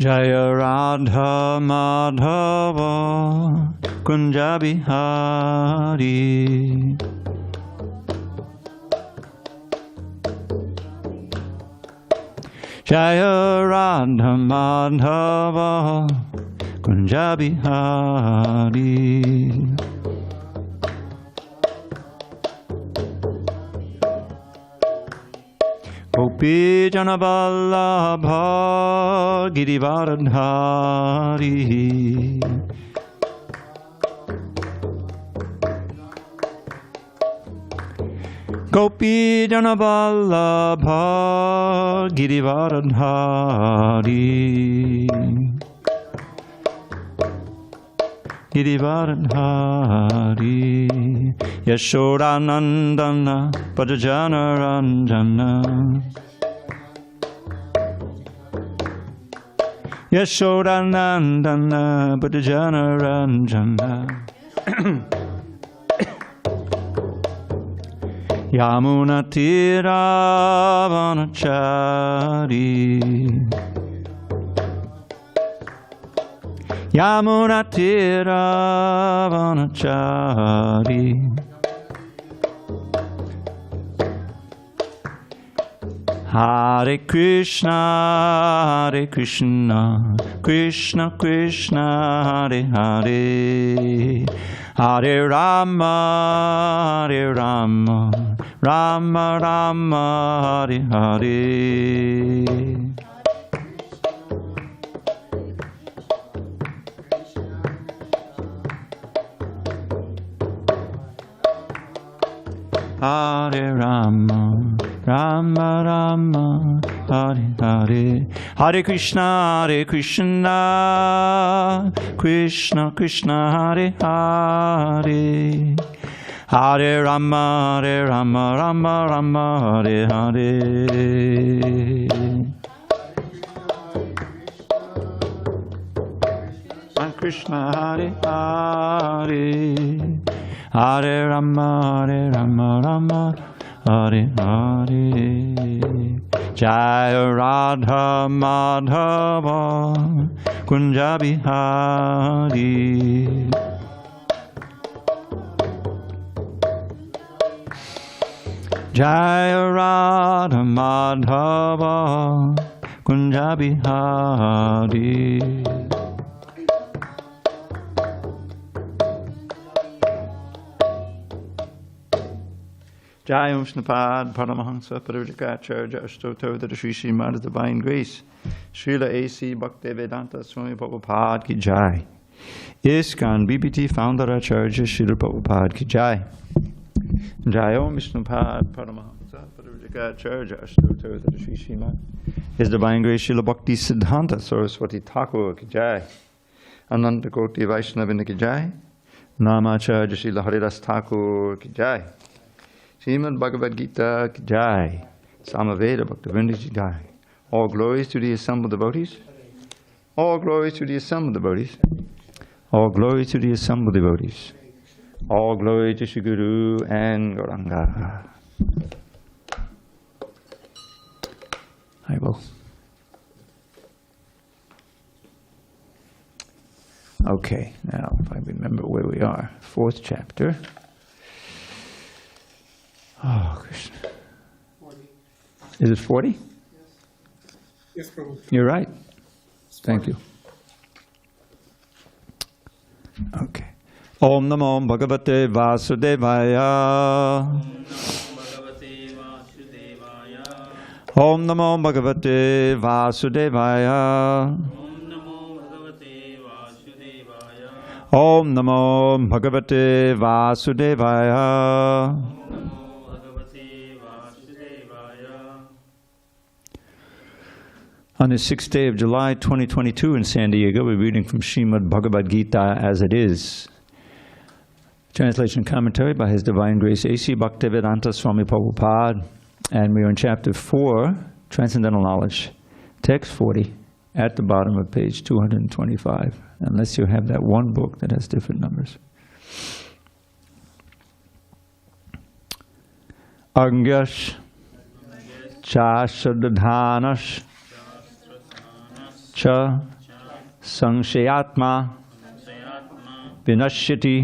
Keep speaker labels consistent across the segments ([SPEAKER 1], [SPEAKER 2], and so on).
[SPEAKER 1] Jaya Radha Madhava Kunja Bihari. Jaya Radha Madhava Kunja Bihari. Gopi Jana Vallabha Girivardhari. Gopi Jana Vallabha Girivardhari. Girivardhari. Yashodanandana Pajajana Ranjana. Yashodanandana Pajajana Ranjana. Yamuna Tiravanachari. Yamuna Tiravanachari. Hare Krishna, Hare Krishna, Krishna Krishna, Hare Hare, Hare Rama, Hare Rama, Rama Rama, Hare Hare. Hare Rama, Rama Rama, Hare Hare. Hare Krishna, Hare Krishna, Krishna Krishna, Hare Hare, Hare Rama, Hare Rama, Rama Rama, Hare Hare. Hare Krishna, Hare Hare, Hare Rama, Hare Rama, Rama Hare Hare. Jaya Radha Madhava Kunja Bihari. Jaya Radha Madhava Kunja Bihari. Jai Vishnupad Paramahansa Parivajikacharya Ashtottara Shri Srimad Divine Grace Srila A.C. Bhaktivedanta Swami Prabhupada Ki Jai. ISKCON BBT Founder Acharya Srila Prabhupada Ki Jai. Jai Vishnupad Paramahansa Parivajikacharya Ashtottara Shri Srimad His Divine Grace Srila Bhakti Siddhanta Saraswati Thakur Ki Jai. Ananta Koti Vaishnavina Ki Jai. Namacharya Srila Haridas Thakur Ki Jai. Srimad Bhagavad Gita Ki Jai. Samaveda Bhaktivinoda Ki Jai. All glories to the assembled devotees. All glories to the assembled devotees. All glories to the assembled devotees. All glory to Shri Guru and Gauranga. I will. Okay, now if I remember where we are, 4th chapter. Oh, Krishna.
[SPEAKER 2] 40.
[SPEAKER 1] Is it 40?
[SPEAKER 2] Yes. Yes, Prabhu.
[SPEAKER 1] You're right. Thank you. Okay. Om Namo Bhagavate Vasudevaya. Om Namo Bhagavate Vasudevaya. Om Namo Bhagavate Vasudevaya. On the 6th day of July 2022 in San Diego, we're reading from Srimad Bhagavad Gita as it is. Translation commentary by His Divine Grace A.C. Bhaktivedanta Swami Prabhupada. And we are in chapter 4, Transcendental Knowledge, text 40, at the bottom of page 225, unless you have that one book that has different numbers. Agyash Chashadadhanash Cha Sanshayatma Vinashyati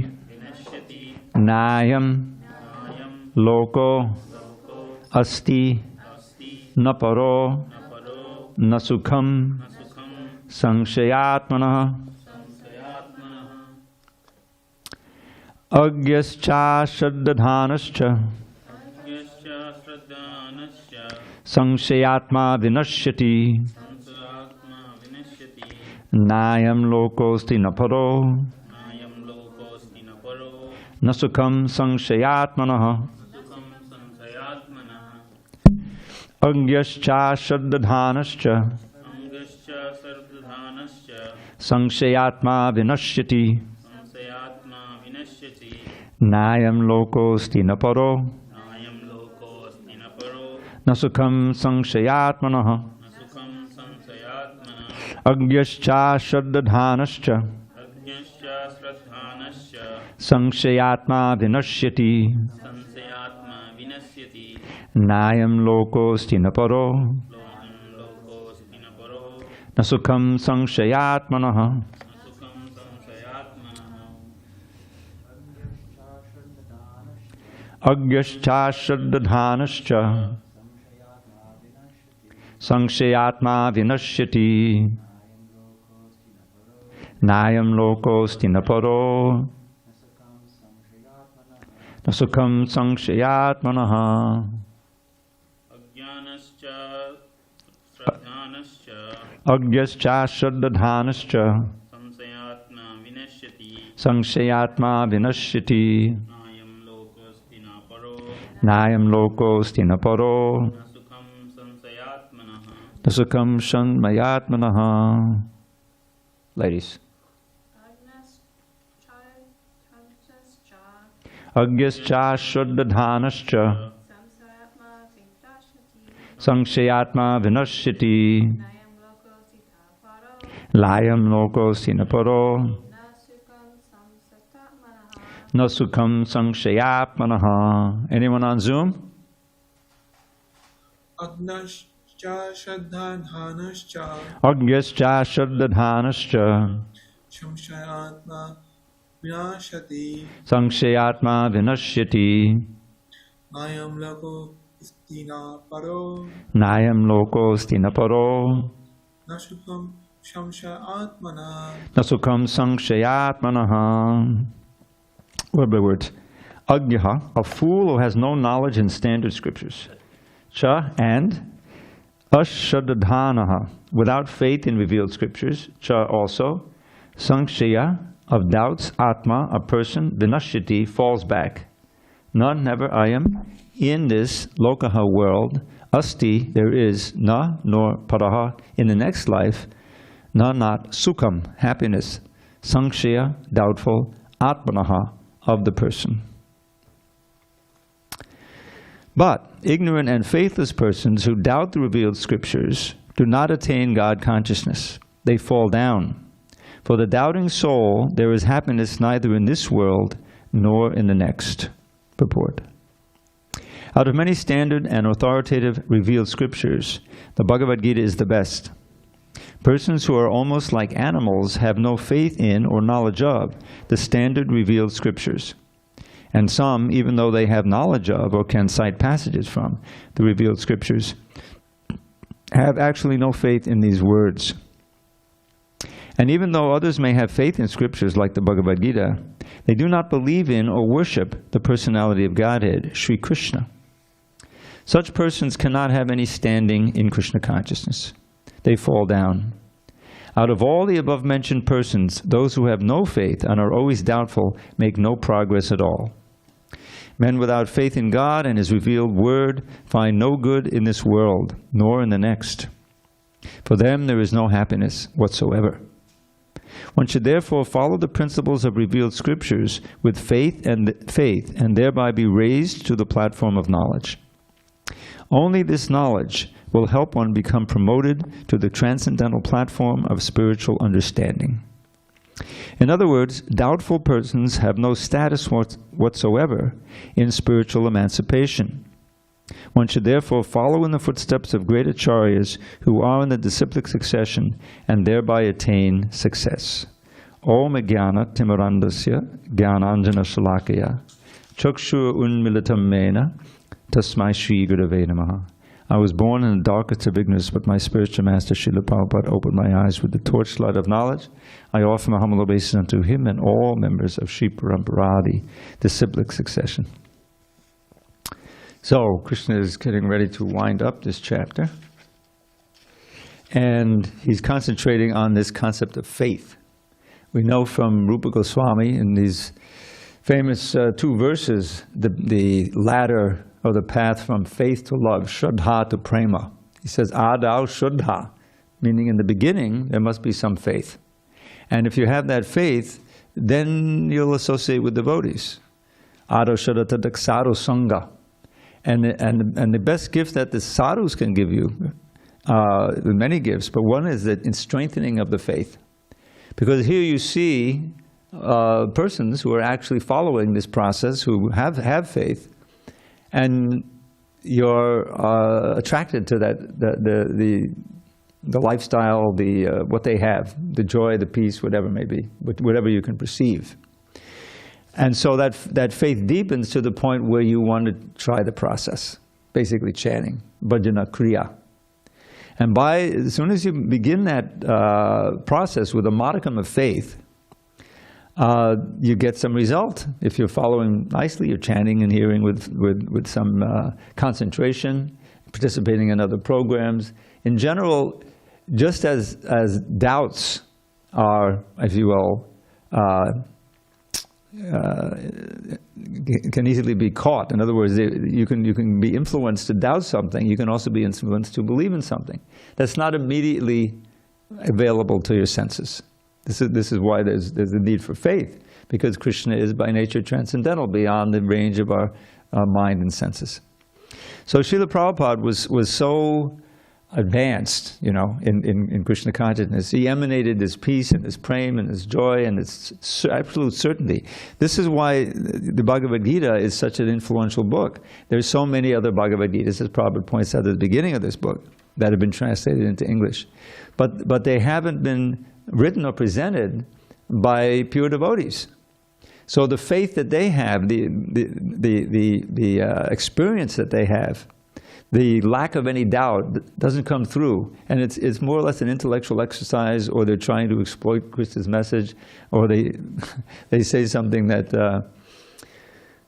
[SPEAKER 1] Nayam Loko Asti Naparo Nasukham Sanshayatmana Agyascha Shraddhanascha Sanshayatma Vinashyati Nayam Lokosti Naparo Nasukham Sanshayatmana Agyascha Shraddhanascha Sanshayatma Vinashyati Nayam Lokosti Naparo Nasukham Sanshayatmana Agyascha Shraddhanascha Sanshayatma Vinashyati Nayam Lokosti Naparo Nasukham Sanshayatmana Agyascha Shraddhanascha Sanshayatma Vinashyati Nayam Lokosti Naparo Nasukham Sanshayatmana Agyascha Shraddhanascha Sanshayatma Vinashyati Nayam Lokosti Naparo Nasukham Sanmayatmana. Ladies. Agyascha Shraddhanascha Sanshayatma Vinashyati Layam Lokosti Naparo Nasukham Sanshayatmana. Anyone on Zoom?
[SPEAKER 2] Agnascha Shraddhanascha
[SPEAKER 1] Agyascha Shraddhanascha
[SPEAKER 2] Samshayatma Vinashati
[SPEAKER 1] Sanshayatma Vinashyati
[SPEAKER 2] Nayam Loko Istina Paro
[SPEAKER 1] Nayam Lokosti Naparo
[SPEAKER 2] Nasukham Samshayatmana
[SPEAKER 1] Nasukham Sanshayatmana. What are the words? Agyaha, a fool who has no knowledge in standard scriptures. Cha, and Ashraddhanaha, without faith in revealed scriptures. Cha also. Sanshaya, of doubts. Atma, a person. Vinashyati, falls back. None, never, ayam, in this lokaha world. Asti, there is. Na, nor paraha, in the next life. Na, not. Sukham, happiness. Sanshaya, doubtful. Atmanaha, of the person. But ignorant and faithless persons who doubt the revealed scriptures do not attain God consciousness. They fall down. For the doubting soul, there is happiness neither in this world nor in the next. Purport. Out of many standard and authoritative revealed scriptures, the Bhagavad Gita is the best. Persons who are almost like animals have no faith in or knowledge of the standard revealed scriptures. And some, even though they have knowledge of or can cite passages from the revealed scriptures, have actually no faith in these words. And even though others may have faith in scriptures like the Bhagavad Gita, they do not believe in or worship the personality of Godhead, Sri Krishna. Such persons cannot have any standing in Krishna consciousness. They fall down. Out of all the above-mentioned persons, those who have no faith and are always doubtful make no progress at all. Men without faith in God and His revealed word find no good in this world, nor in the next. For them there is no happiness whatsoever. One should therefore follow the principles of revealed scriptures with faith and thereby be raised to the platform of knowledge. Only this knowledge will help one become promoted to the transcendental platform of spiritual understanding. In other words, doubtful persons have no status whatsoever in spiritual emancipation. One should therefore follow in the footsteps of great acharyas who are in the disciplic succession and thereby attain success. Om jnana timirandasya jnananjana shalakaya chakshur unmilitam mena tasmai shri gurave namaha. I was born in the darkest of ignorance, but my spiritual master Srila Prabhupada opened my eyes with the torchlight of knowledge. I offer my humble obeisance unto him and all members of Sri Paramparadi, disciplic succession. So, Krishna is getting ready to wind up this chapter. And he's concentrating on this concept of faith. We know from Rupa Goswami in these famous two verses, the ladder or the path from faith to love, Shraddha to Prema. He says, Adau Shraddha, meaning in the beginning there must be some faith. And if you have that faith, then you'll associate with devotees. Adau Shraddha Tadaksaru Sangha. And the best gift that the sadhus can give you, many gifts, but one is that in strengthening of the faith. Because here you see persons who are actually following this process, who have faith, and you're attracted to that the lifestyle, what they have, the joy, the peace, whatever it may be, whatever you can perceive. And so that faith deepens to the point where you want to try the process, basically chanting, bhajana kriya. And as soon as you begin that process with a modicum of faith, you get some result. If you're following nicely, you're chanting and hearing with some concentration, participating in other programs. In general, just as doubts are, if you will, can easily be caught. In other words, you can be influenced to doubt something. You can also be influenced to believe in something. That's not immediately available to your senses. This is why there's a need for faith, because Krishna is by nature transcendental, beyond the range of our mind and senses. So Srila Prabhupada was so advanced, in Krishna consciousness. He emanated this peace and this prema and this joy and this absolute certainty. This is why the Bhagavad Gita is such an influential book. There's so many other Bhagavad Gitas, as Prabhupada points out at the beginning of this book, that have been translated into English. But they haven't been written or presented by pure devotees. So the faith that they have, the experience that they have, the lack of any doubt doesn't come through, and it's more or less an intellectual exercise, or they're trying to exploit Krishna's message, or they say something that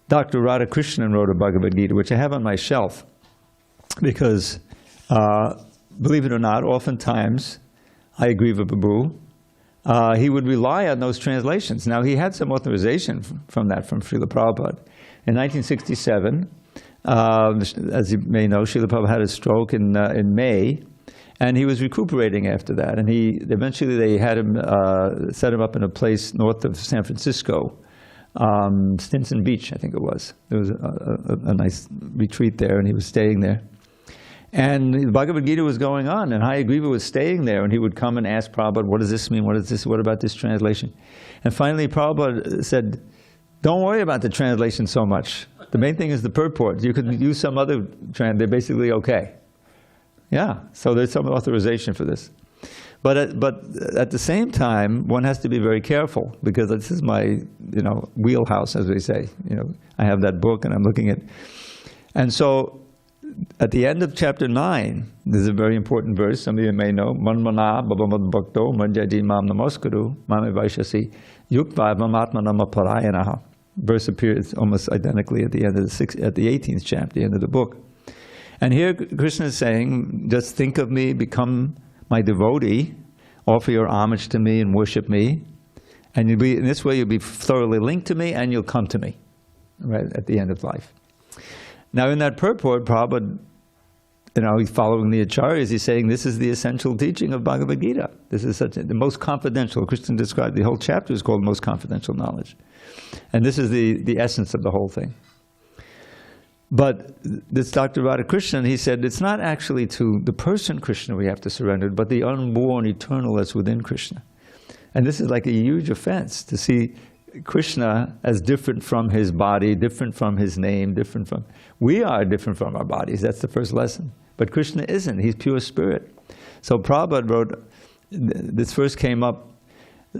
[SPEAKER 1] Dr. Radhakrishnan wrote a Bhagavad Gita, which I have on my shelf, because believe it or not, oftentimes I agree with Babu. He would rely on those translations. Now, he had some authorization from Srila Prabhupada. In 1967, as you may know, Srila Prabhupada had a stroke in May, and he was recuperating after that. And eventually they had him, set him up in a place north of San Francisco, Stinson Beach, I think it was. There was a nice retreat there, and he was staying there. And the Bhagavad Gita was going on, and Hayagriva was staying there, and he would come and ask Prabhupada, what does this mean? What is this? What about this translation? And finally Prabhupada said, don't worry about the translation so much. The main thing is the purport. You could use some other they're basically okay. Yeah, so there's some authorization for this. But at the same time, one has to be very careful, because this is my wheelhouse, as we say. I have that book, and I'm looking at. And so at the end of chapter 9, there's a very important verse, some of you may know, Manmana babamad bhakto manjadi mam namaskuru mame vaishasi yukva mamatmanama parayanaha. Verse appears almost identically at the end of the 18th chapter, the end of the book. And here Krishna is saying, just think of me, become my devotee, offer your homage to me and worship me, and in this way you'll be thoroughly linked to me and you'll come to me, right, at the end of life. Now in that purport, Prabhupada, he's following the acharyas, he's saying this is the essential teaching of Bhagavad Gita. This is the most confidential. Krishna described the whole chapter is called most confidential knowledge. And this is the essence of the whole thing. But this Dr. Radhakrishnan, he said, it's not actually to the person Krishna we have to surrender, but the unborn eternal that's within Krishna. And this is like a huge offense to see Krishna as different from his body, different from his name, different from... We are different from our bodies. That's the first lesson. But Krishna isn't. He's pure spirit. So Prabhupada wrote, this first came up,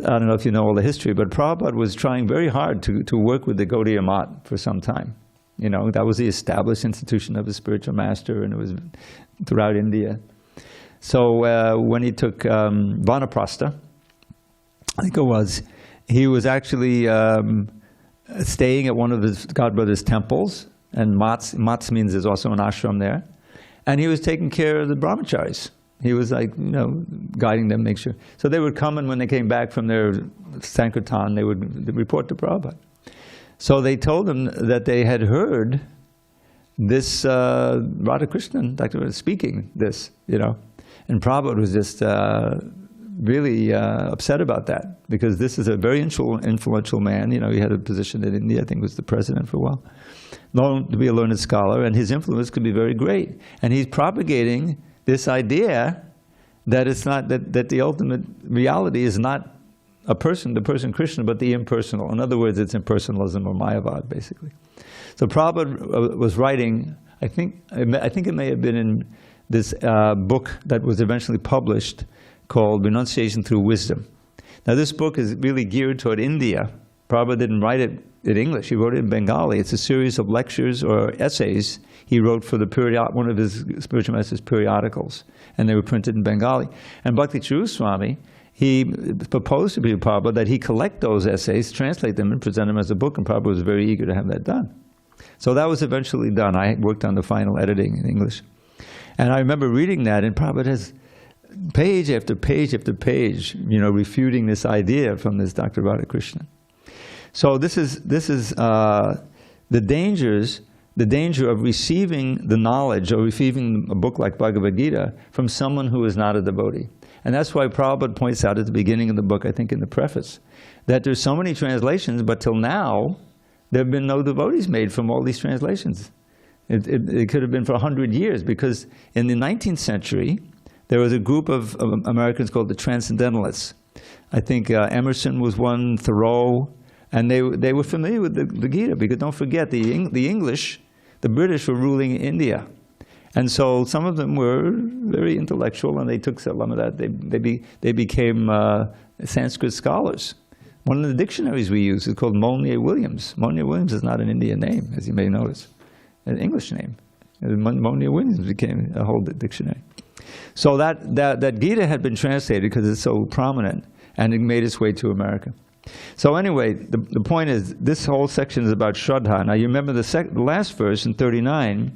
[SPEAKER 1] I don't know if you know all the history, but Prabhupada was trying very hard to work with the Gaudiya Math for some time. You know, that was the established institution of a spiritual master, and it was throughout India. So when he took Vanaprastha, I think it was, he was actually staying at one of his godbrother's temples, and Mats means there's also an ashram there, and he was taking care of the brahmacharis. He was like, you know, guiding them, make sure. So they would come, and when they came back from their Sankirtan, they would report to Prabhupada. So they told him that they had heard this Radhakrishnan, Dr. speaking this, you know. And Prabhupada was just really upset about that, because this is a very influential man. You know, he had a position in India, I think was the president for a while, known to be a learned scholar, and his influence could be very great. And he's propagating this idea that it's not, that the ultimate reality is not a person, the person Krishna, but the impersonal. In other words, it's impersonalism or Mayavad, basically. So Prabhupada was writing, I think it may have been in this book that was eventually published called Renunciation Through Wisdom. Now this book is really geared toward India. Prabhupada didn't write it in English, he wrote it in Bengali. It's a series of lectures or essays he wrote for the one of his spiritual master's periodicals, and they were printed in Bengali. And Bhakti Churu Swami, he proposed to Prabhupada that he collect those essays, translate them, and present them as a book, and Prabhupada was very eager to have that done. So that was eventually done. I worked on the final editing in English. And I remember reading that, and Prabhupada has page after page after page, you know, refuting this idea from this Dr. Radhakrishnan. So this is the danger of receiving the knowledge or receiving a book like Bhagavad Gita from someone who is not a devotee. And that's why Prabhupada points out at the beginning of the book, I think in the preface, that there's so many translations, but till now, there have been no devotees made from all these translations. It could have been for 100 years, because in the 19th century, there was a group of Americans called the Transcendentalists. I think Emerson was one, Thoreau, and they were familiar with the Gita, because don't forget, the English, the British were ruling India. And so some of them were very intellectual, and they took some of that. They became Sanskrit scholars. One of the dictionaries we use is called Monier-Williams. Monier-Williams is not an Indian name, as you may notice, an English name. Monier-Williams became a whole dictionary. So that Gita had been translated because it's so prominent, and it made its way to America. So anyway, the point is, this whole section is about Shraddha. Now you remember the last verse in 39,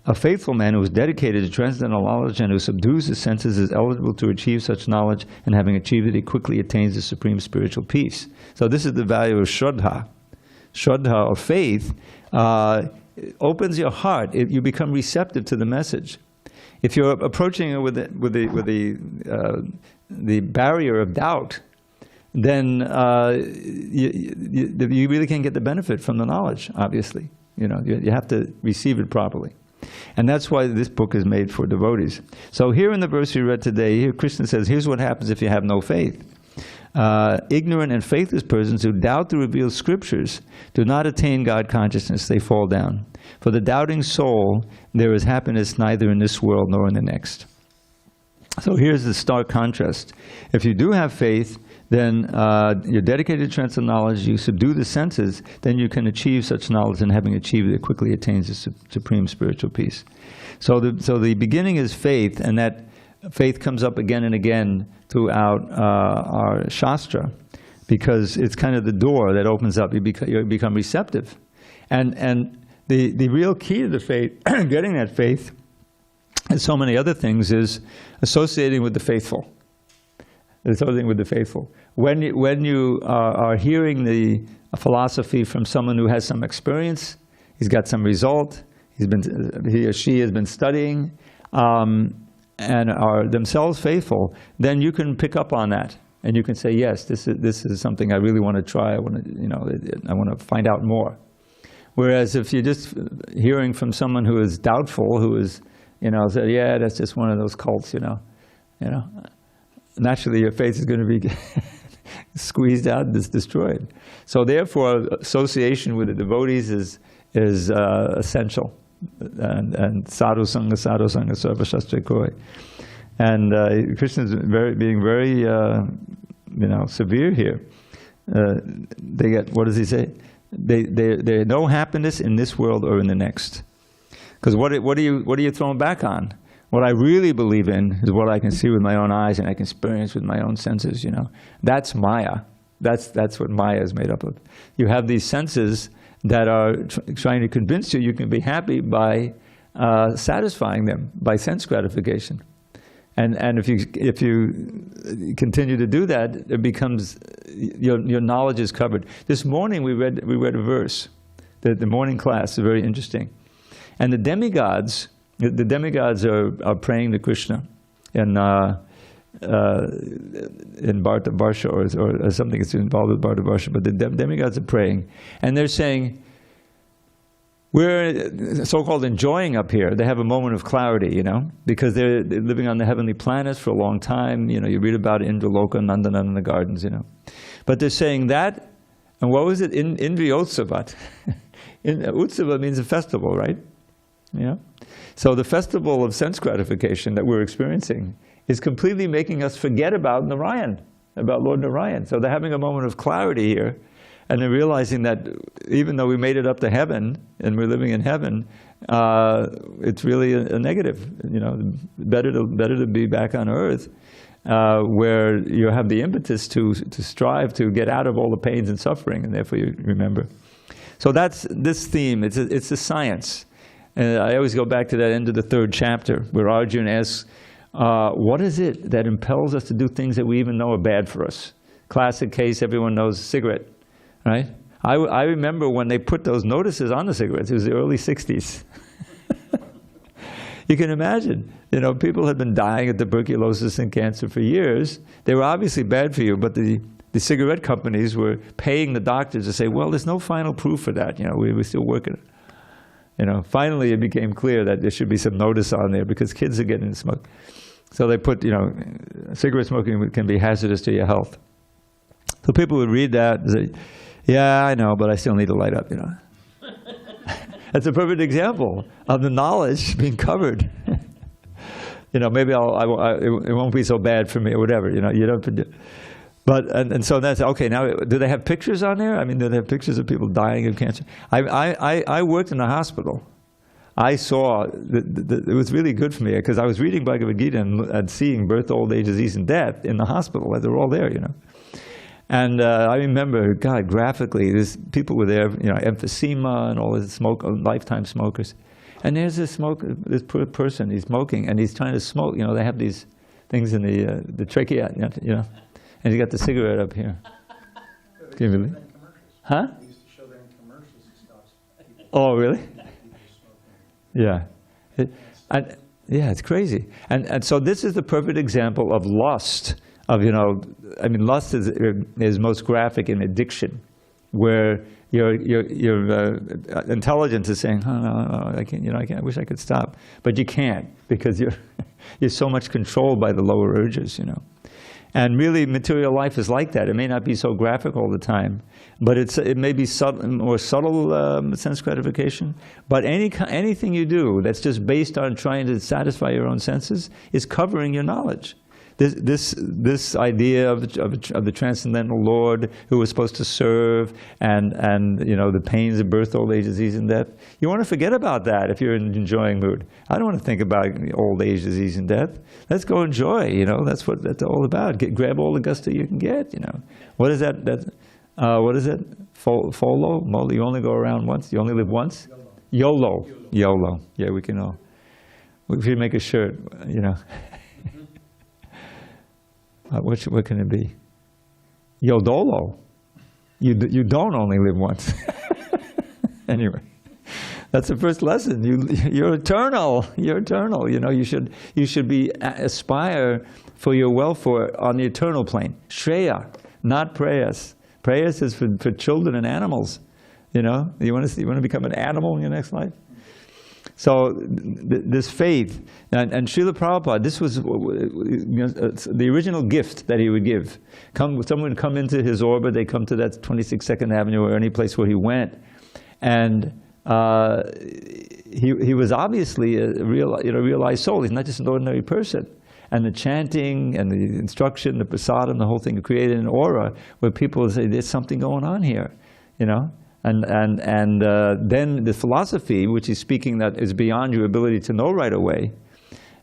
[SPEAKER 1] a faithful man who is dedicated to transcendental knowledge and who subdues his senses is eligible to achieve such knowledge, and having achieved it, he quickly attains the supreme spiritual peace. So this is the value of Shraddha. Shraddha, or faith, opens your heart. You become receptive to the message. If you're approaching it with the barrier of doubt, then you really can't get the benefit from the knowledge, obviously. You know, you have to receive it properly. And that's why this book is made for devotees. So here in the verse we read today, here Krishna says, here's what happens if you have no faith. Ignorant and faithless persons who doubt the revealed scriptures do not attain God consciousness, they fall down. For the doubting soul, there is happiness neither in this world nor in the next. So here's the stark contrast. If you do have faith, then you're dedicated to transcendental knowledge, you subdue the senses, then you can achieve such knowledge, and having achieved it, quickly attains the supreme spiritual peace. So the beginning is faith, and that faith comes up again and again throughout our Shastra, because it's kind of the door that opens up. You become receptive. And the real key to the faith, getting that faith, and so many other things, is associating with the faithful. Associating with the faithful. When you are hearing the philosophy from someone who has some experience, he's got some result, he or she has been studying, and are themselves faithful, then you can pick up on that, and you can say, yes, this is something I really want to try. I want to find out more. Whereas if you're just hearing from someone who is doubtful, who is, said, yeah, that's just one of those cults, naturally your faith is going to be squeezed out, destroyed. So therefore, association with the devotees is essential. And sadhu sangha sarva shastra koi. And Krishna is being very severe here. They get, what does he say? They no happiness in this world or in the next. Because what are you throwing back on? What I really believe in is what I can see with my own eyes and I can experience with my own senses. That's Maya. That's what Maya is made up of. You have these senses that are trying to convince you can be happy by satisfying them, by sense gratification. And if you continue to do that, it becomes your knowledge is covered. This morning we read a verse. The morning class is very interesting. And the demigods are praying to Krishna in Bharta Varsha or something that's involved with Bharta Varsha, but the demigods are praying. And they're saying, we're so-called enjoying up here. They have a moment of clarity, because they're living on the heavenly planets for a long time. You read about Indraloka, Nandanana gardens, But they're saying that, and what was it? Indriyotsavat. Utsava means a festival, right? So the festival of sense gratification that we're experiencing is completely making us forget about Narayan, about Lord Narayan. So they're having a moment of clarity here. And they're realizing that even though we made it up to heaven and we're living in heaven, it's really a negative. Better to be back on earth, where you have the impetus to strive to get out of all the pains and suffering, and therefore you remember. So that's this theme. It's a science. And I always go back to that end of the 3rd chapter, where Arjuna asks, what is it that impels us to do things that we even know are bad for us? Classic case, everyone knows, cigarette. Right? I remember when they put those notices on the cigarettes. It was the early 60s. You can imagine, people had been dying of tuberculosis and cancer for years. They were obviously bad for you, but the cigarette companies were paying the doctors to say, well, there's no final proof for that. We're still working it. Finally it became clear that there should be some notice on there because kids are getting to smoke. So they put, cigarette smoking can be hazardous to your health. So people would read that and say, yeah, I know, but I still need to light up, That's a perfect example of the knowledge being covered. Maybe it won't be so bad for me or whatever, you don't. But, and so that's, okay, now, do they have pictures on there? I mean, do they have pictures of people dying of cancer? I worked in a hospital. I saw, it was really good for me, because I was reading Bhagavad Gita and seeing birth, old age, disease, and death in the hospital. They were all there, And I remember, God, graphically, people were there, emphysema and all this lifetime smokers. And there's this poor person, he's smoking, and he's trying to smoke. They have these things in the trachea, and he's got the cigarette up here. Can you believe? Huh?
[SPEAKER 3] They used to show that in commercials and stuff.
[SPEAKER 1] Oh, really? Yeah. It's crazy. And so this is the perfect example of lust. Lust is most graphic in addiction, where your intelligence is saying, oh, no, I can't, I wish I could stop, but you can't, because you're so much controlled by the lower urges, And really, material life is like that. It may not be so graphic all the time, but it may be more subtle sense gratification. But anything you do that's just based on trying to satisfy your own senses is covering your knowledge. This idea of the Transcendental Lord who was supposed to serve, and the pains of birth, old age, disease, and death. You want to forget about that if you're in an enjoying mood. I don't want to think about old age, disease, and death. Let's go enjoy. That's what that's all about. Grab all the gusto you can get. What is that? What is it? Folo? You only go around once. You only live once. YOLO. Yeah, we can all. We should make a shirt. What can it be? Yodolo. You don't only live once. Anyway, that's the first lesson. You're eternal. You're eternal. You should be aspire for your welfare on the eternal plane. Shreya, not prayas. Prayas is for children and animals. You want to become an animal in your next life. So this faith, and Srila Prabhupada, this was the original gift that he would give. Someone would come into his orbit, they come to that 26 Second Avenue or any place where he went, and he was obviously a realized soul. He's not just an ordinary person. And the chanting and the instruction, the prasadam, the whole thing created an aura where people would say, there's something going on here, you know? And then the philosophy, which is speaking that is beyond your ability to know right away,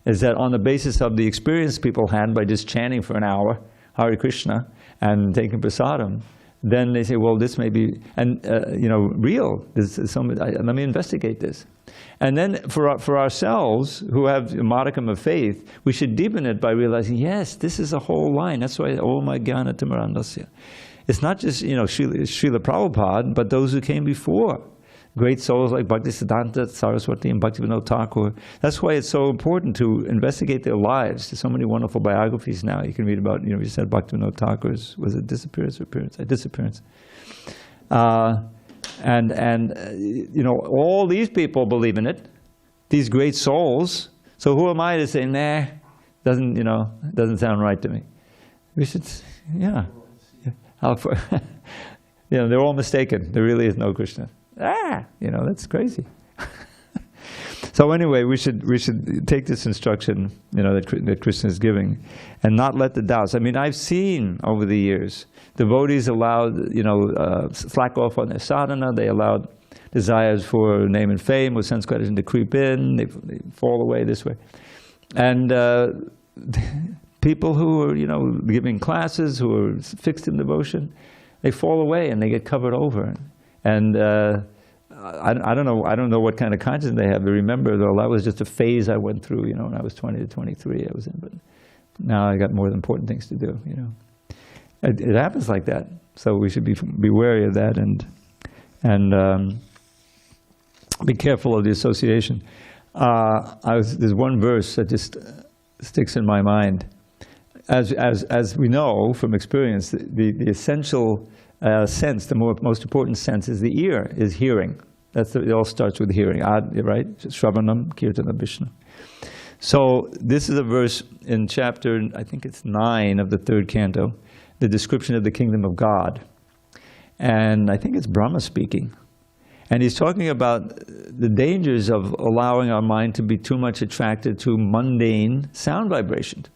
[SPEAKER 1] is that on the basis of the experience people had by just chanting for an hour, Hare Krishna, and taking prasadam, then they say, well, this may be, real. This is let me investigate this. And then for ourselves, who have a modicum of faith, we should deepen it by realizing, yes, this is a whole line. That's why, oh my jnana timirandasya. It's not just, Srila Prabhupada, but those who came before. Great souls like Bhaktisiddhanta Saraswati and Bhaktivinoda Thakur. That's why it's so important to investigate their lives. There's so many wonderful biographies now. You can read about, you said Bhaktivinoda Thakur's, was it disappearance or appearance? Disappearance. All these people believe in it, these great souls. So who am I to say, nah, doesn't sound right to me? We should, they're all mistaken. There really is no Krishna. That's crazy. So anyway, we should take this instruction, that Krishna is giving, and not let the doubts. I mean, I've seen over the years devotees allowed, slack off on their sadhana. They allowed desires for name and fame or sense gratification to creep in. They fall away this way, and people who are, giving classes, who are fixed in devotion, they fall away and they get covered over. And I don't know what kind of consciousness they have. But remember, though, that was just a phase I went through, when I was 20 to 23, I was in. But now I got more important things to do, It happens like that. So we should be wary of that and be careful of the association. There's one verse that just sticks in my mind. As we know from experience, the essential sense, the most important sense is the ear, is hearing. It all starts with hearing, right? Shravanam, Kirtanam, Vishnu. So this is a verse in chapter, I think it's 9 of the 3rd canto, the description of the kingdom of God. And I think it's Brahma speaking. And he's talking about the dangers of allowing our mind to be too much attracted to mundane sound vibrations.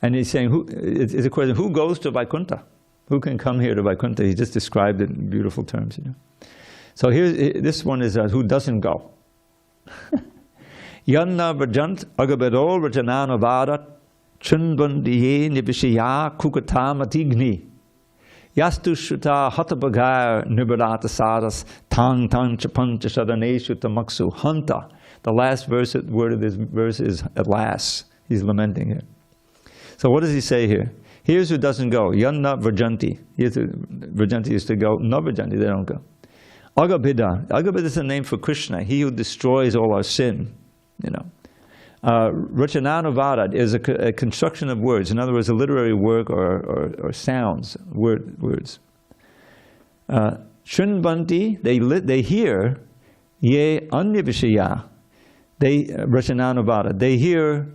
[SPEAKER 1] And he's saying, it's a question, who goes to Vaikuntha? Who can come here to Vaikuntha? He just described it in beautiful terms, So this one is who doesn't go. Yanna vrajant agabedol rajanana varat chunbandiye nivishaya kukatamatigni yastu shuta hatabagar nibadata saras tang chapancha shadaneshu tamaksu hanta. The last word of this verse is alas. He's lamenting here. So what does he say here? Here's who doesn't go. Yanna vrajanti. Vrajanti is to go. Na vrajanti, they don't go. Agabhida. Agabhida is a name for Krishna, he who destroys all our sin. Rachananuvada is a construction of words. In other words, a literary work or sounds, words. Shrinvanti, they hear, ye anyavishaya. Rachananuvada. They hear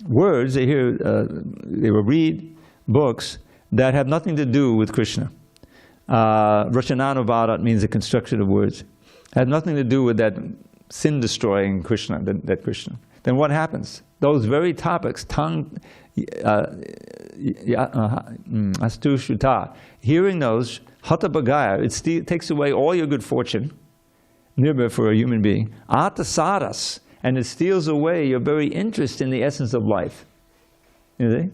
[SPEAKER 1] words, they will read books that have nothing to do with Krishna. Rachananuvada means a construction of words. It has nothing to do with that sin-destroying Krishna, that Krishna. Then what happens? Those very topics, astu shuta, hearing those, hata bagaya, it takes away all your good fortune, nirva for a human being, atasaras, and it steals away your very interest in the essence of life. You see?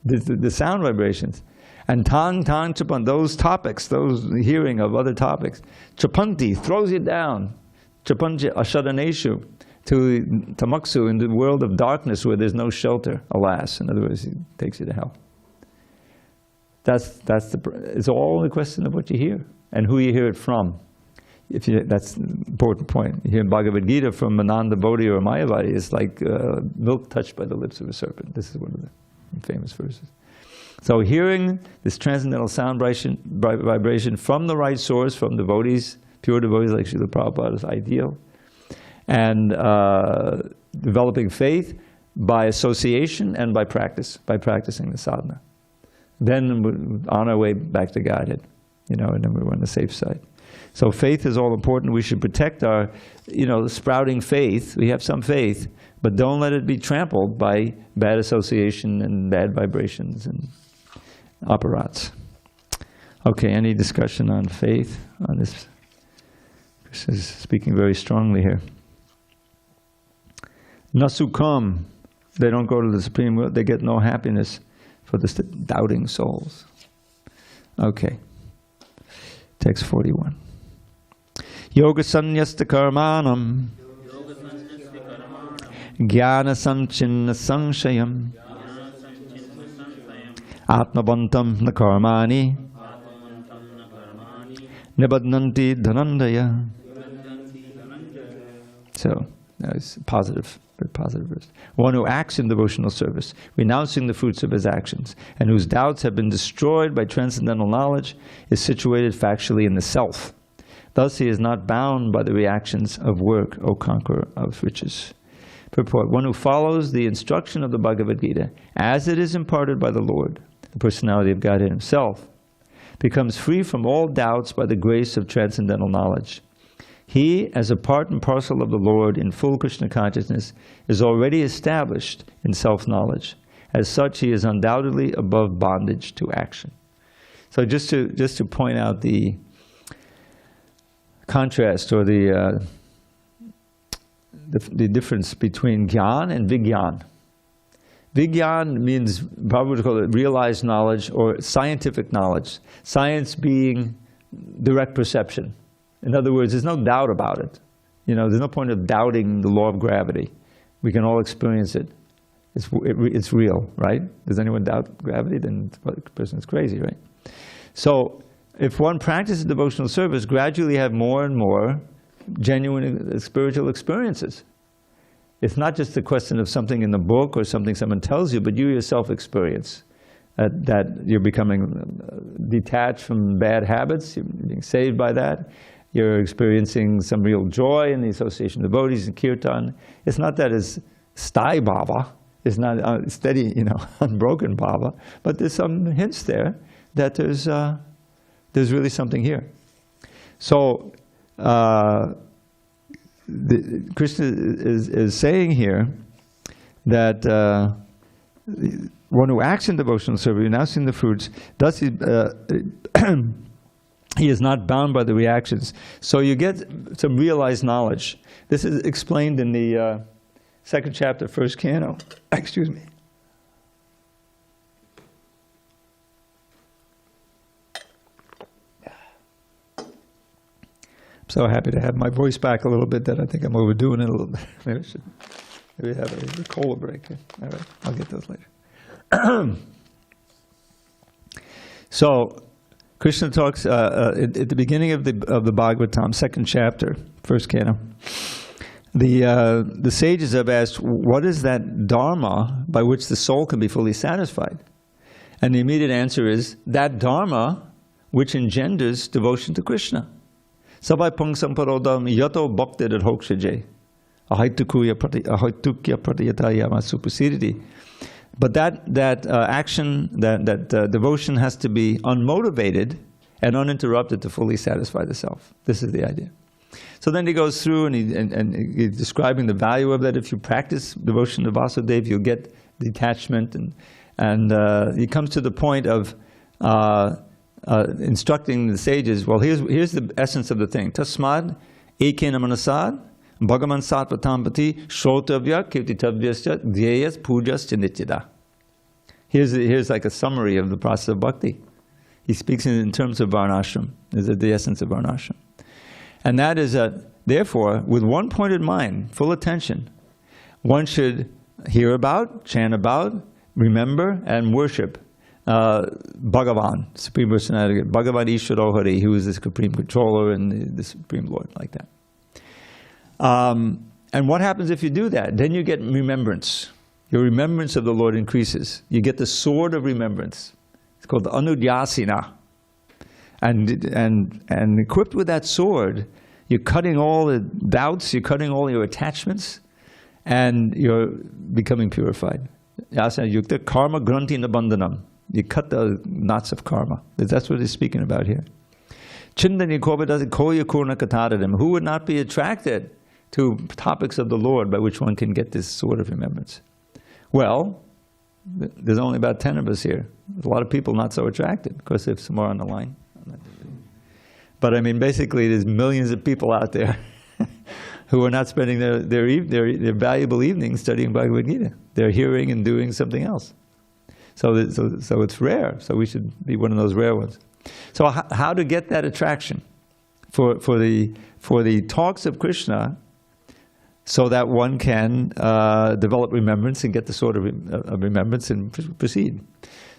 [SPEAKER 1] The sound vibrations. And tang chapan, those topics, those hearing of other topics, chapanti, throws you down, chapanti ashadaneshu, to tamaksu, in the world of darkness where there's no shelter, alas. In other words, it takes you to hell. It's all a question of what you hear and who you hear it from. That's an important point. You hear Bhagavad Gita from a non-devotee or a Mayavadi, it's like milk touched by the lips of a serpent. This is one of the famous verses. So hearing this transcendental sound vibration from the right source, from devotees, pure devotees like Srila Prabhupada, is ideal. and developing faith by association and by practice, by practicing the sadhana. Then we're on our way back to Godhead, and then we're on the safe side. So faith is all important. We should protect our, sprouting faith. We have some faith, but don't let it be trampled by bad association and bad vibrations and operats. Okay, any discussion on faith on this? Krishna is speaking very strongly here. Nasukam, they don't go to the Supreme Will, they get no happiness for the doubting souls. Okay, text 41. Yoga sanyasta karmanam jnana sanchinna sanshayam atmabantam na karmani nibadnanti dhanandaya. So, it's positive, very positive verse. One who acts in devotional service, renouncing the fruits of his actions, and whose doubts have been destroyed by transcendental knowledge, is situated factually in the self. Thus he is not bound by the reactions of work, O conqueror of riches. Purport: one who follows the instruction of the Bhagavad Gita as it is imparted by the Lord, the personality of Godhead himself, becomes free from all doubts by the grace of transcendental knowledge. He, as a part and parcel of the Lord in full Krishna consciousness, is already established in self-knowledge. As such, he is undoubtedly above bondage to action. So just to point out the contrast or the difference between Gyan and Vigyan. Vigyan means, probably would call it realized knowledge or scientific knowledge. Science being direct perception. In other words, there's no doubt about it. There's no point of doubting the law of gravity. We can all experience it. It's real, right? Does anyone doubt gravity? Then the person is crazy, right? So, if one practices devotional service, gradually have more and more genuine spiritual experiences. It's not just a question of something in the book or something someone tells you, but you yourself experience that you're becoming detached from bad habits, you're being saved by that. You're experiencing some real joy in the association of devotees and kirtan. It's not that it's sthai bhava, it's not steady, unbroken bhava, but there's some hints there that there's really something here. So, Krishna is saying here that one who acts in devotional service, renouncing the fruits, thus he is not bound by the reactions. So you get some realized knowledge. This is explained in the second chapter, first canto. Excuse me. So happy to have my voice back a little bit that I think I'm overdoing it a little bit. Maybe I should have a cola break. All right, I'll get those later. So, Krishna talks at the beginning of the Bhagavatam, second chapter, first canto. The sages have asked, what is that dharma by which the soul can be fully satisfied? And the immediate answer is, that dharma which engenders devotion to Krishna. Sabai pung samparodam yato bhakti hokshaje ahaitukya pratiyataya masupasiditi. But that action, that devotion has to be unmotivated and uninterrupted to fully satisfy the self. This is the idea. So then he goes through and he's describing the value of that. If you practice devotion to Vasudeva, you'll get detachment, and he comes to the point of instructing the sages. Well, here's the essence of the thing. Tasmad ekena manasad bhagavan sattvatambati shrotavya kirtitavyasya dhyayas pujas nityada. Here's like a summary of the process of bhakti. He speaks in terms of varnashram. This is the essence of varnashram. And that is that, therefore, with one pointed mind, full attention, one should hear about, chant about, remember, and worship Bhagavan, Supreme Personality, Bhagavan Ishvaro Hari, who is the Supreme Controller and the Supreme Lord, like that. And what happens if you do that? Then you get remembrance. Your remembrance of the Lord increases. You get the sword of remembrance. It's called the Anudyasina. And equipped with that sword, You're cutting all the doubts, you're cutting all your attachments, and you're becoming purified. Yukta karma granti nabandhanam. You cut the knots of karma. That's what he's speaking about here. Chindani kovidasi koya kurna katadadam. Who would not be attracted to topics of the Lord by which one can get this sort of remembrance? Well, there's only about 10 of us here. There's a lot of people not so attracted. Of course, there's some more on the line. But I mean, basically, there's millions of people out there who are not spending their valuable evenings studying Bhagavad Gita. They're hearing and doing something else. So it's rare. So we should be one of those rare ones. So how to get that attraction for the talks of Krishna, so that one can develop remembrance and get the sort of remembrance and proceed.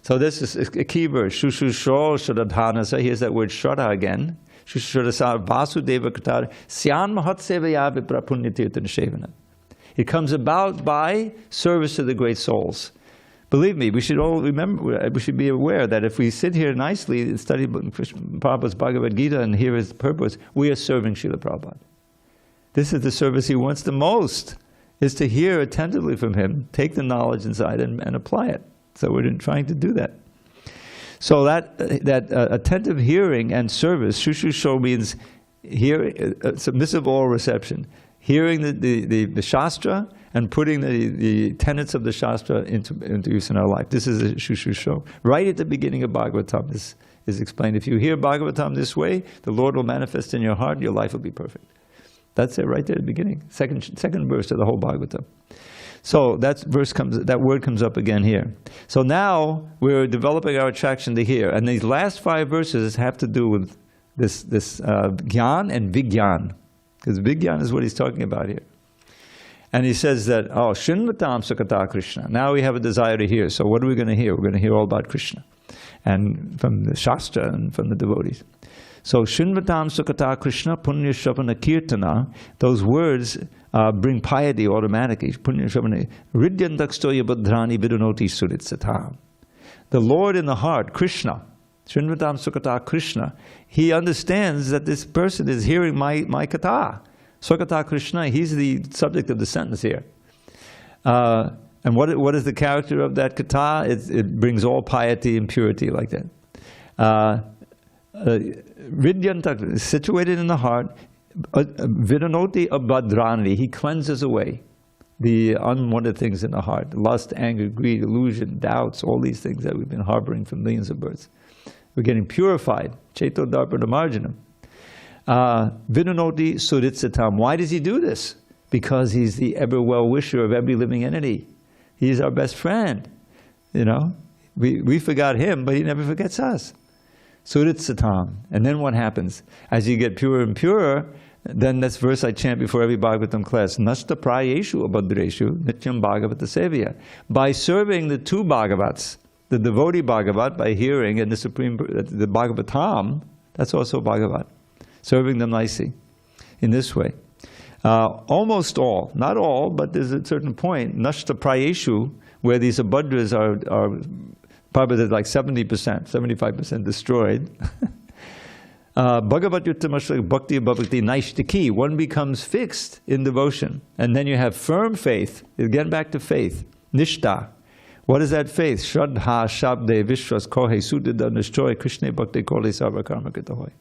[SPEAKER 1] So this is a key verse. Shushusho Shradhanasa. Here's that word Shraddha again. Shushusho Vasudeva Katar Syan Mahatsevaya Vipra Punyatirthan Shevana. It comes about by service to the great souls. Believe me, we should all remember, we should be aware that if we sit here nicely and study Prabhupada's Bhagavad Gita and hear his purpose, we are serving Srila Prabhupada. This is the service he wants the most, is to hear attentively from him, take the knowledge inside and apply it. So we're trying to do that. So that attentive hearing and service, Shushusho means hearing, submissive oral reception, hearing the Shastra and putting the tenets of the Shastra into use in our life. This is a Shushusho. Right at the beginning of Bhagavatam, this is explained. If you hear Bhagavatam this way, the Lord will manifest in your heart, your life will be perfect. That's it right there at the beginning. Second verse of the whole Bhagavatam. So that word comes up again here. So now we're developing our attraction to hear. And these last 5 verses have to do with this Gyan and Vigyan. Because Vigyan is what he's talking about here. And he says that, Shinvatam Sukata Krishna. Now we have a desire to hear. So what are we going to hear? We're going to hear all about Krishna. And from the Shastra and from the devotees. So Shinvatam Sukata Krishna Punya Shravana Kirtana, those words bring piety automatically. Punya Shravana Ridyantakstoya Badhrani Vidunoti Surit Satam. The Lord in the heart, Krishna, Shinvatam Sukata Krishna, he understands that this person is hearing my katha. Sukata Krishna, he's the subject of the sentence here. And what is the character of that katha? It brings all piety and purity like that. Vidyantak, situated in the heart, Vidanoti Abhadrani, he cleanses away the unwanted things in the heart. Lust, anger, greed, illusion, doubts, all these things that we've been harboring for millions of births. We're getting purified. Cheto Darpana Marjanam. Vidanoti Suritsatam. Why does he do this? Because he's the ever well-wisher of every living entity. He's our best friend. You know, we forgot him, but he never forgets us. Suritsatam. And then what happens? As you get purer and purer, then this verse I chant before every Bhagavatam class, Nashta Prayeshu Abhadreshu Nityam Bhagavata Sevya. By serving the 2 Bhagavats, the devotee Bhagavat by hearing, and the Bhagavatam, that's also Bhagavat. Serving them nicely in this way. Almost all, not all, but there's a certain point, Nashta Prayeshu, where these Abhadras are probably like 70%, 75% destroyed. Bhagavat Yuttamashlak Bhakti Bhakti Naishtaki, one becomes fixed in devotion. And then you have firm faith, again back to faith, Nishta. What is that faith? Shraddha Shabde Vishwas Kohe Sudhida Nishtoy Krishna Bhakti Kole Sarva Karma Kitahoy.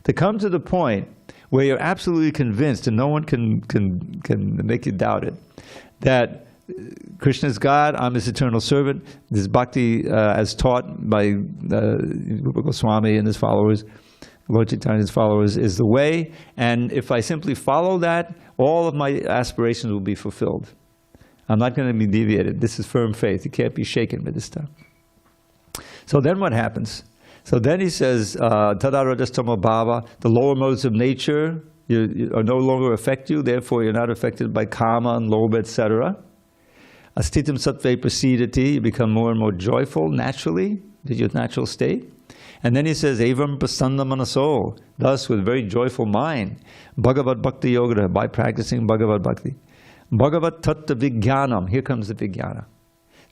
[SPEAKER 1] To come to the point where you're absolutely convinced, and no one can make you doubt it, that Krishna is God, I'm his eternal servant. This bhakti, as taught by Rupa Goswami and his followers, Lord Chaitanya's followers, is the way. And if I simply follow that, all of my aspirations will be fulfilled. I'm not going to be deviated. This is firm faith. You can't be shaken by this stuff. So then what happens? So then he says, Tadarajastama Bhava, the lower modes of nature are no longer affect you, therefore you're not affected by kama and loba, etc. Astitam sattve prasidati, you become more and more joyful naturally, to your natural state. And then he says, Evam prasanna manaso, thus with very joyful mind, Bhagavad Bhakti Yoga, by practicing Bhagavad Bhakti. Bhagavad Tattva Vijnanam, here comes the Vijnana.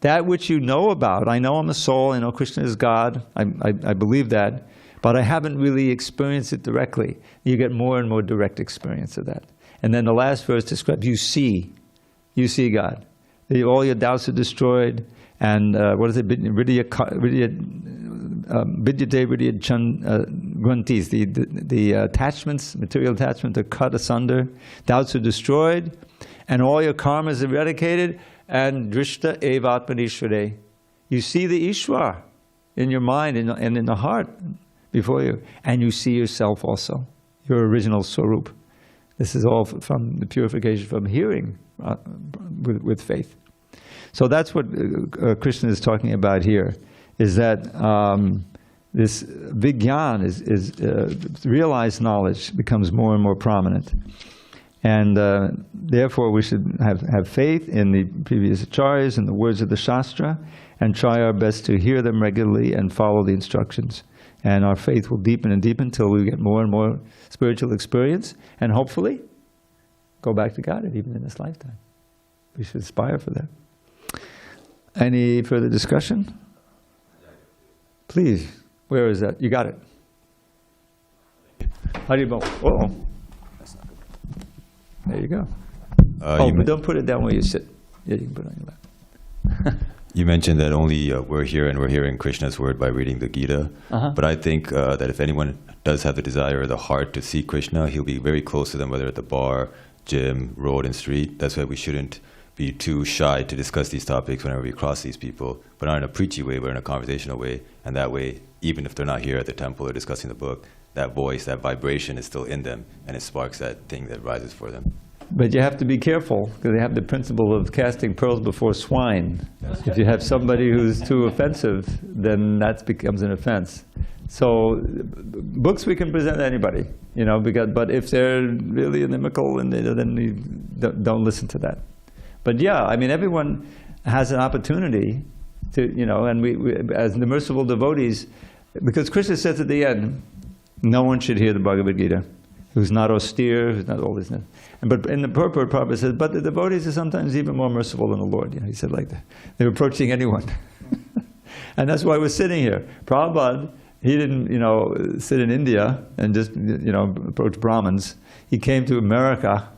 [SPEAKER 1] That which you know about, I know I'm a soul, I know Krishna is God, I believe that, but I haven't really experienced it directly. You get more and more direct experience of that. And then the last verse describes you see God. All your doubts are destroyed, and what is it? Vidyate vidyate grantis. The attachments, material attachments, are cut asunder. Doubts are destroyed, and all your karmas are eradicated. And drishta evatmanishvare. You see the Ishwar in your mind and in the heart before you, and you see yourself also, your original Swarup. This is all from the purification from hearing with faith. So that's what Krishna is talking about here, is that this Vigyan is realized knowledge becomes more and more prominent. And therefore we should have faith in the previous acharyas and the words of the Shastra, and try our best to hear them regularly and follow the instructions. And our faith will deepen and deepen until we get more and more spiritual experience, and hopefully go back to God even in this lifetime. We should aspire for that. Any further discussion? Please. Where is that? You got it. Haribol. Uh-oh. There you go. But don't put it down where you sit. Yeah, you can put it on your lap.
[SPEAKER 4] You mentioned that only we're here and we're hearing Krishna's word by reading the Gita. But I think that if anyone does have the desire or the heart to see Krishna, he'll be very close to them, whether at the bar, gym, road, and street. That's why we shouldn't be too shy to discuss these topics whenever we cross these people, but not in a preachy way, but in a conversational way. And that way, even if they're not here at the temple or discussing the book, that voice, that vibration is still in them, and it sparks that thing that rises for them.
[SPEAKER 1] But you have to be careful, because they have the principle of casting pearls before swine. If you have somebody who's too offensive, then that becomes an offense. So books we can present to anybody, but if they're really inimical, then you don't listen to that. But yeah, I mean, everyone has an opportunity to, and we as the merciful devotees, because Krishna says at the end, no one should hear the Bhagavad Gita who's not austere, who's not all this. But in the purport, Prabhupada says, but the devotees are sometimes even more merciful than the Lord. He said like that. They're approaching anyone. And that's why we're sitting here. Prabhupada, he didn't, sit in India and just, approach Brahmins. He came to America,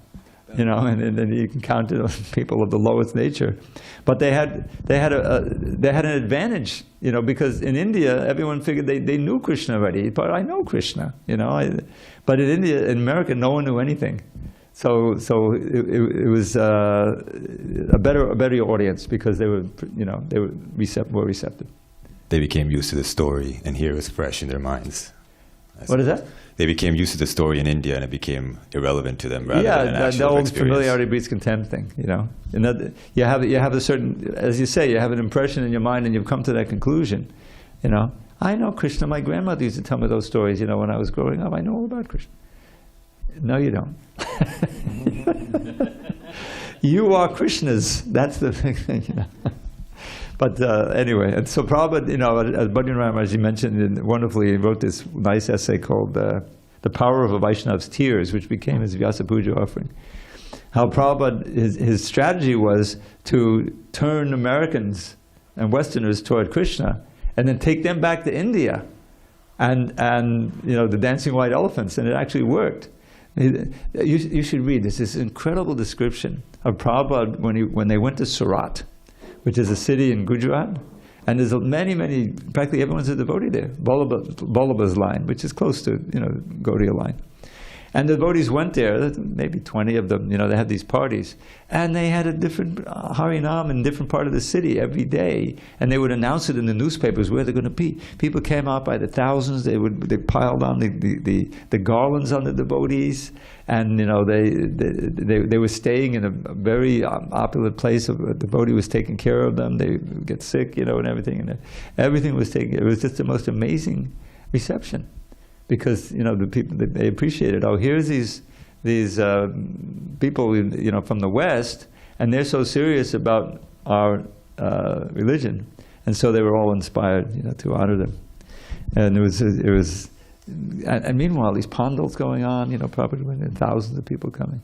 [SPEAKER 1] and then you can count it on people of the lowest nature. But they had an advantage, because in India everyone figured they knew Krishna already. But I know Krishna, but in India, in America, no one knew anything. So it was a better audience, because they were more receptive.
[SPEAKER 4] They became used to the story, and here it was fresh in their minds.
[SPEAKER 1] What is that?
[SPEAKER 4] They became used to the story in India, and it became irrelevant to them rather than an actual
[SPEAKER 1] the old
[SPEAKER 4] experience.
[SPEAKER 1] familiarity breeds contempt thing, And that, you have a certain, as you say, you have an impression in your mind, and you've come to that conclusion, I know Krishna. My grandmother used to tell me those stories, when I was growing up. I know all about Krishna. No, you don't. You are Krishna's. That's the thing, But anyway, and so Prabhupada, as Bhadin Ramaji mentioned wonderfully, he wrote this nice essay called The Power of a Vaishnava's Tears, which became his Vyasa Puja offering. How Prabhupada, his strategy was to turn Americans and Westerners toward Krishna, and then take them back to India, and the dancing white elephants, and it actually worked. You should read this incredible description of Prabhupada when they went to Surat, which is a city in Gujarat, and there's many, practically everyone's a devotee there. Vallabha's line, which is close to Gaudiya line. And the devotees went there, maybe 20 of them, they had these parties. And they had a different Harinam in a different part of the city every day. And they would announce it in the newspapers where they're going to be. People came out by the thousands. They piled on the garlands on the devotees. And they were staying in a very opulent place. A devotee was taking care of them. They would get sick, and everything. And everything was taken. It was just the most amazing reception. Because the people, they appreciated. Oh, here's these people from the West, and they're so serious about our religion, and so they were all inspired to honor them. And it was, and meanwhile these pandals going on, probably thousands of people coming.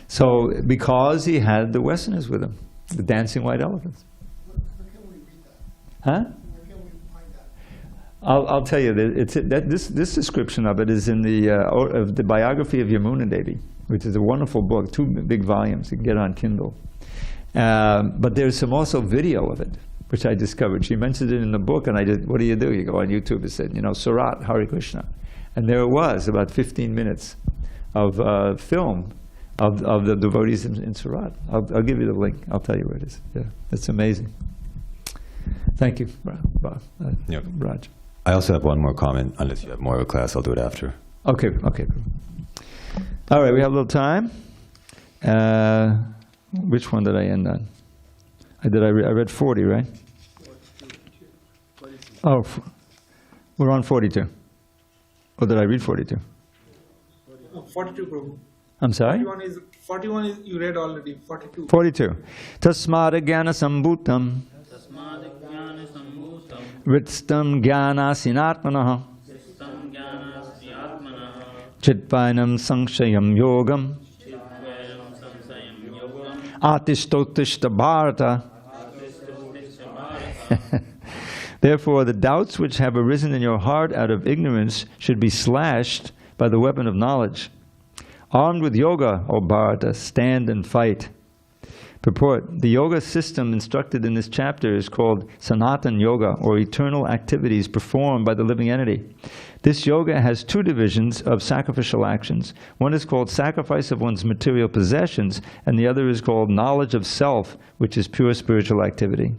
[SPEAKER 1] So because he had the Westerners with him, the dancing white elephants.
[SPEAKER 5] Where can we read that?
[SPEAKER 1] Huh?
[SPEAKER 5] Where can we find
[SPEAKER 1] I'll tell you that this description of it is in the biography of Yamuna Devi, which is a wonderful book, 2 big volumes. You can get it on Kindle. But there's some also video of it, which I discovered. She mentioned it in the book, and I did. What do? You go on YouTube. It said, Surat Hare Krishna, and there it was, about 15 minutes of film of the devotees in Surat. I'll give you the link. I'll tell you where it is. Yeah, it's amazing. Thank you,
[SPEAKER 4] Yep.
[SPEAKER 1] Raj.
[SPEAKER 4] I also have one more comment. Unless you have more of a class, I'll do it after.
[SPEAKER 1] Okay. All right, we have a little time. Which one did I end on? I read 40, right? 42. Oh, we're on 42. Or did I read 42?
[SPEAKER 2] 42, Prabhu.
[SPEAKER 1] I'm sorry?
[SPEAKER 2] 41 is you read already. 42.
[SPEAKER 1] 42. Tasmada jnana sambhutam vritstam jnana sinatmanaha chitvainam sankshayam yogam atistotishta bharata. Therefore, the doubts which have arisen in your heart out of ignorance should be slashed by the weapon of knowledge. Armed with yoga, O Bharata, stand and fight. Purport: the yoga system instructed in this chapter is called Sanatan Yoga, or eternal activities performed by the living entity. This yoga has 2 divisions of sacrificial actions. One is called sacrifice of one's material possessions, and the other is called knowledge of self, which is pure spiritual activity.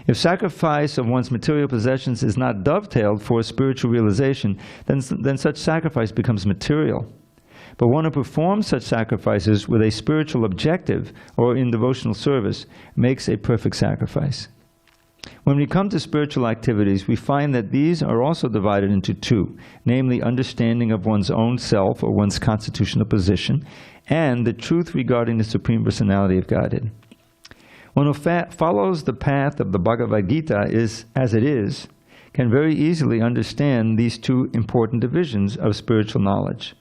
[SPEAKER 1] If sacrifice of one's material possessions is not dovetailed for spiritual realization, then such sacrifice becomes material. But one who performs such sacrifices with a spiritual objective or in devotional service makes a perfect sacrifice. When we come to spiritual activities, we find that these are also divided into 2, namely understanding of one's own self or one's constitutional position, and the truth regarding the Supreme Personality of Godhead. One who follows the path of the Bhagavad Gita as it is, can very easily understand these 2 important divisions of spiritual knowledge.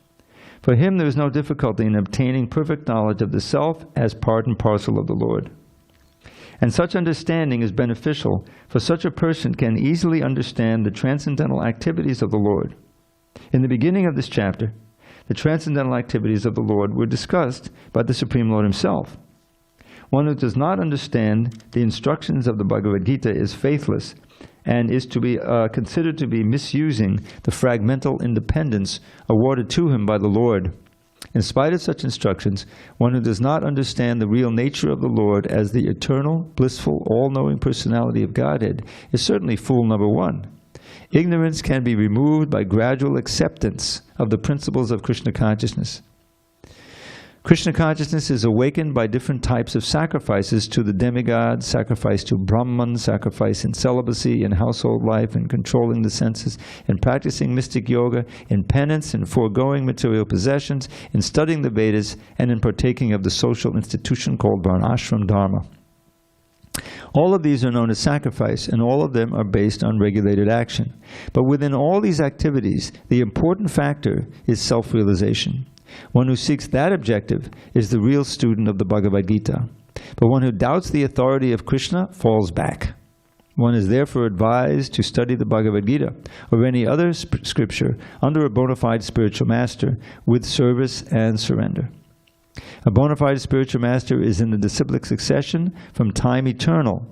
[SPEAKER 1] For him, there is no difficulty in obtaining perfect knowledge of the self as part and parcel of the Lord. And such understanding is beneficial, for such a person can easily understand the transcendental activities of the Lord. In the beginning of this chapter, the transcendental activities of the Lord were discussed by the Supreme Lord himself. One who does not understand the instructions of the Bhagavad Gita is faithless, and is to be considered to be misusing the fragmental independence awarded to him by the Lord. In spite of such instructions, one who does not understand the real nature of the Lord as the eternal, blissful, all-knowing personality of Godhead is certainly fool number 1. Ignorance can be removed by gradual acceptance of the principles of Krishna consciousness. Krishna consciousness is awakened by different types of sacrifices to the demigods, sacrifice to Brahman, sacrifice in celibacy, in household life, in controlling the senses, in practicing mystic yoga, in penance, in foregoing material possessions, in studying the Vedas, and in partaking of the social institution called Varnashram Dharma. All of these are known as sacrifice, and all of them are based on regulated action. But within all these activities, the important factor is self-realization. One who seeks that objective is the real student of the Bhagavad Gita. But one who doubts the authority of Krishna falls back. One is therefore advised to study the Bhagavad Gita or any other scripture under a bona fide spiritual master with service and surrender. A bona fide spiritual master is in the disciplic succession from time eternal,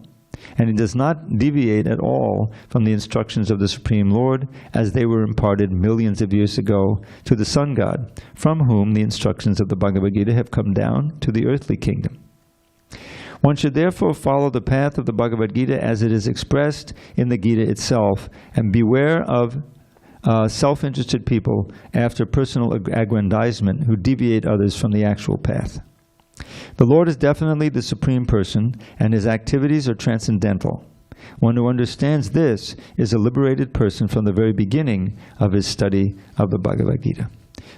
[SPEAKER 1] and he does not deviate at all from the instructions of the Supreme Lord as they were imparted millions of years ago to the Sun God, from whom the instructions of the Bhagavad Gita have come down to the earthly kingdom. One should therefore follow the path of the Bhagavad Gita as it is expressed in the Gita itself, and beware of self-interested people after personal aggrandizement who deviate others from the actual path. The Lord is definitely the Supreme Person, and His activities are transcendental. One who understands this is a liberated person from the very beginning of his study of the Bhagavad Gita.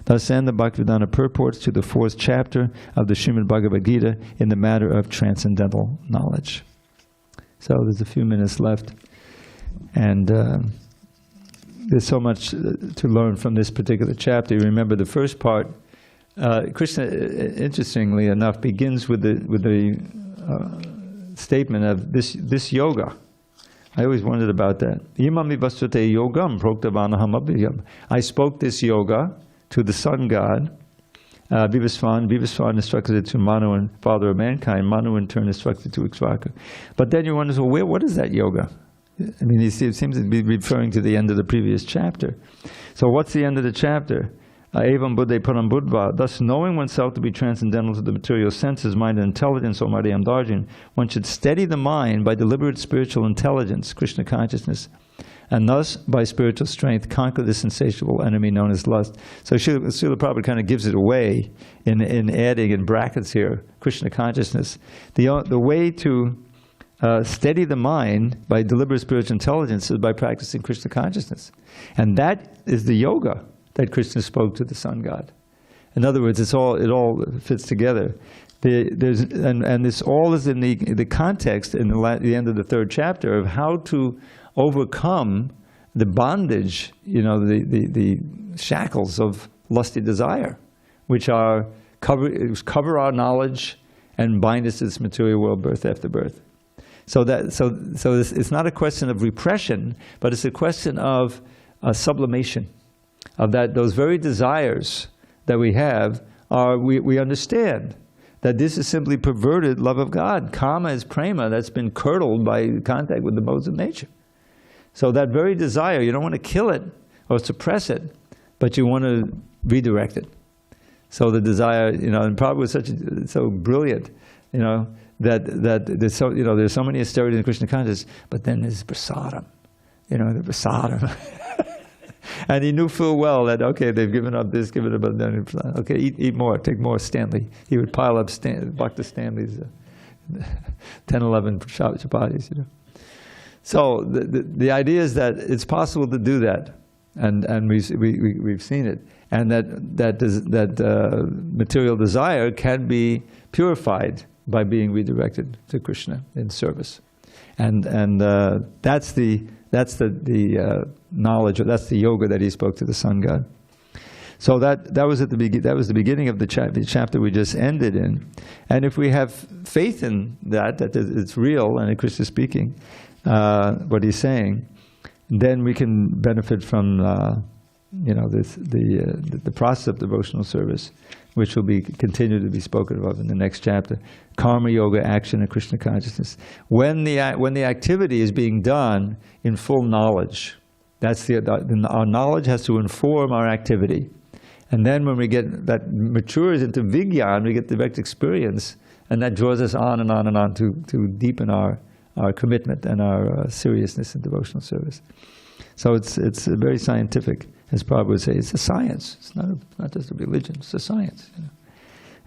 [SPEAKER 1] Thus end the Bhaktivedanta purports to the 4th chapter of the Srimad Bhagavad Gita in the matter of transcendental knowledge. So there's a few minutes left, and there's so much to learn from this particular chapter. You remember the first part. Krishna, interestingly enough, begins with the statement of this yoga I always wondered about that. Imami vastate yogam proktavanaham abhyam. I spoke this yoga to the sun god, Vivasvan. Vivasvan instructed it to Manu, and father of mankind. Manu in turn instructed to Ikshvaka. But then you wonder, so what is that yoga? I mean, it seems to be referring to the end of the previous chapter. So what's the end of the chapter? Evam buddhe param buddha. Thus, knowing oneself to be transcendental to the material senses, mind, and intelligence, or Madhyam Darjan, one should steady the mind by deliberate spiritual intelligence, Krishna consciousness, and thus, by spiritual strength, conquer this insatiable enemy known as lust. So Srila Prabhupada kind of gives it away in adding in brackets here, Krishna consciousness. The way to steady the mind by deliberate spiritual intelligence is by practicing Krishna consciousness. And that is the yoga that Krishna spoke to the sun god. In other words, it all fits together. This all is in the context in the end of the third chapter of how to overcome the bondage, the shackles of lusty desire, which are cover our knowledge and bind us to this material world birth after birth. So it's not a question of repression, but it's a question of sublimation. Of those very desires that we have we understand that this is simply perverted love of God. Kama is prema that's been curdled by contact with the modes of nature. So that very desire, you don't want to kill it or suppress it, but you want to redirect it. So the desire, and Prabhupada was so brilliant, that there's so many austerities in Krishna consciousness, but then there's prasadam, the prasadam. And he knew full well that, okay, they've given up this, given up that. Okay, eat more, take more, Stanley. He would pile up Bhakta Stanley's 10, 11 chapatis, So the idea is that it's possible to do that, and we've seen it, and that material desire can be purified by being redirected to Krishna in service, and that's the knowledge, or that's the yoga that he spoke to the sun god. So that was the beginning of the chapter we just ended in, and if we have faith in that it's real and Krishna is speaking what he's saying, then we can benefit from the process of devotional service, which will be continue to be spoken of in the next chapter. Karma yoga, action, and Krishna consciousness. When the activity is being done in full knowledge, our knowledge has to inform our activity. And then when we get that matures into Vigyan, we get direct experience, and that draws us on and on and on to deepen our commitment and our seriousness in devotional service. So it's very scientific, as Prabhupada would say. It's a science. It's not just a religion. It's a science.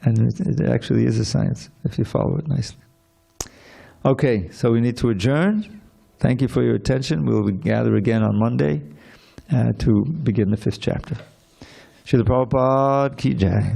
[SPEAKER 1] And it actually is a science if you follow it nicely. Okay, so we need to adjourn. Thank you for your attention. We'll gather again on Monday to begin the 5th chapter. Srila Prabhupada Ki Jai.